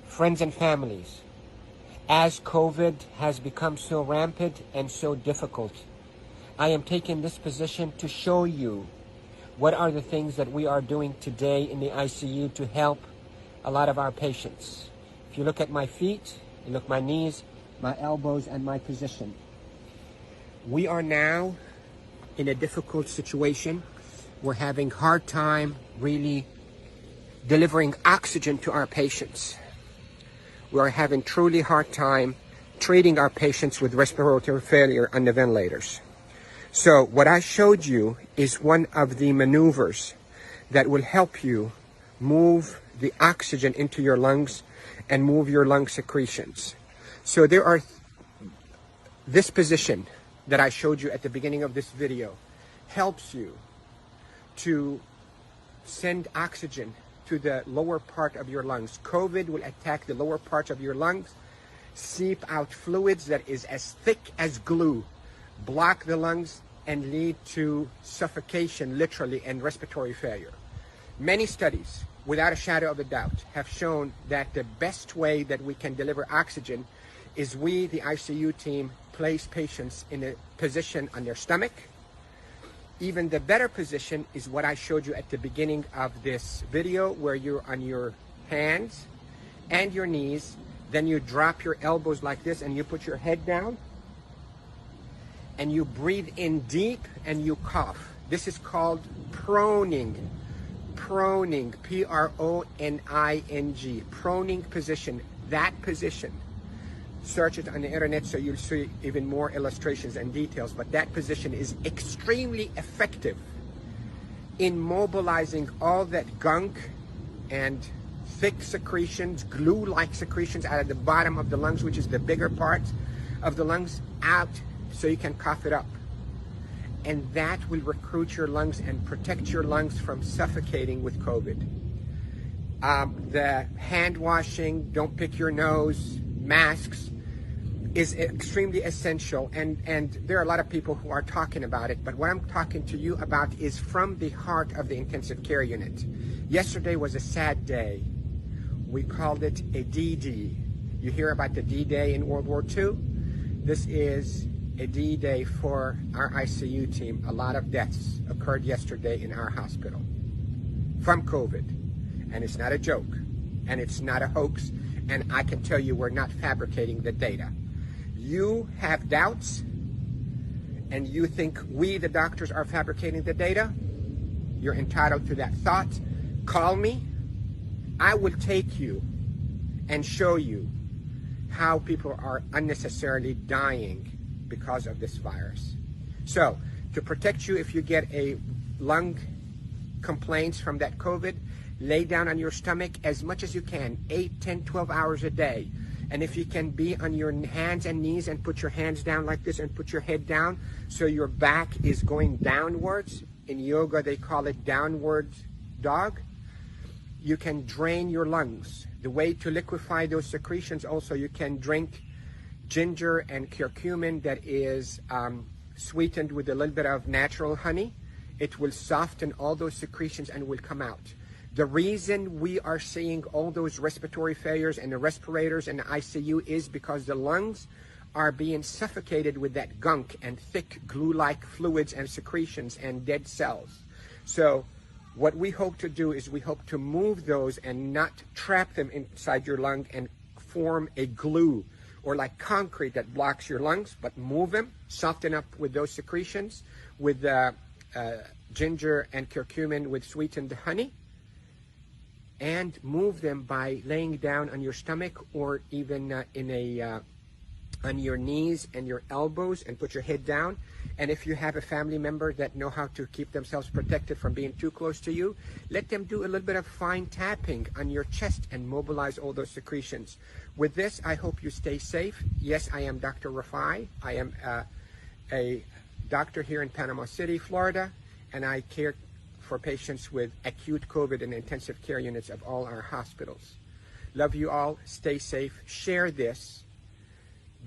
Friends and families, as COVID has become so rampant and so difficult, I am taking this position to show you what are the things that we are doing today in the ICU to help a lot of our patients. If you look at my feet, you look at my knees, my elbows, and my position. We are now in a difficult situation. We're having a hard time really delivering oxygen to our patients. We're having truly hard time treating our patients with respiratory failure on the ventilators. So what I showed you is one of the maneuvers that will help you move the oxygen into your lungs and move your lung secretions. So there are this position that I showed you at the beginning of this video helps you to send oxygen to the lower part of your lungs. COVID will attack the lower part of your lungs, seep out fluids that is as thick as glue, block the lungs, and lead to suffocation, literally, and respiratory failure. Many studies, without a shadow of a doubt, have shown that the best way that we can deliver oxygen is we, the ICU team, place patients in a position on their stomach. Even the better position is what I showed you at the beginning of this video, where you're on your hands and your knees, then you drop your elbows like this and you put your head down and you breathe in deep and you cough. This is called proning. Proning, P-R-O-N-I-N-G, proning position. That position, search it on the internet so you'll see even more illustrations and details, but that position is extremely effective in mobilizing all that gunk and thick secretions, glue-like secretions out of the bottom of the lungs, which is the bigger part of the lungs, out so you can cough it up. And that will recruit your lungs and protect your lungs from suffocating with COVID. The hand washing, don't pick your nose, masks is extremely essential, and there are a lot of people who are talking about it, but what I'm talking to you about is from the heart of the intensive care unit. Yesterday was a sad day. We called it a D-Day. You hear about the D-Day in World War II? This is a D-Day for our ICU team. A lot of deaths occurred yesterday in our hospital from COVID, and it's not a joke, and it's not a hoax, and I can tell you we're not fabricating the data. You have doubts, and you think we, the doctors, are fabricating the data. You're entitled to that thought. Call me. I will take you and show you how people are unnecessarily dying because of this virus. So, to protect you if you get a lung complaints from that COVID, lay down on your stomach as much as you can, 8, 10, 12 hours a day. And if you can be on your hands and knees and put your hands down like this and put your head down so your back is going downwards. In yoga, they call it downward dog. You can drain your lungs. The way to liquefy those secretions also, you can drink ginger and curcumin that is sweetened with a little bit of natural honey. It will soften all those secretions and will come out. The reason we are seeing all those respiratory failures and the respirators and the ICU is because the lungs are being suffocated with that gunk and thick glue-like fluids and secretions and dead cells. So what we hope to do is we hope to move those and not trap them inside your lung and form a glue or like concrete that blocks your lungs, but move them, soften up with those secretions with ginger and curcumin with sweetened honey, and move them by laying down on your stomach or even on your knees and your elbows and put your head down. And if you have a family member that know how to keep themselves protected from being too close to you, let them do a little bit of fine tapping on your chest and mobilize all those secretions. With this, I hope you stay safe. Yes, I am Dr. Rafai. I am a doctor here in Panama City, Florida, and I care for patients with acute COVID and intensive care units of all our hospitals. Love you all. Stay safe. Share this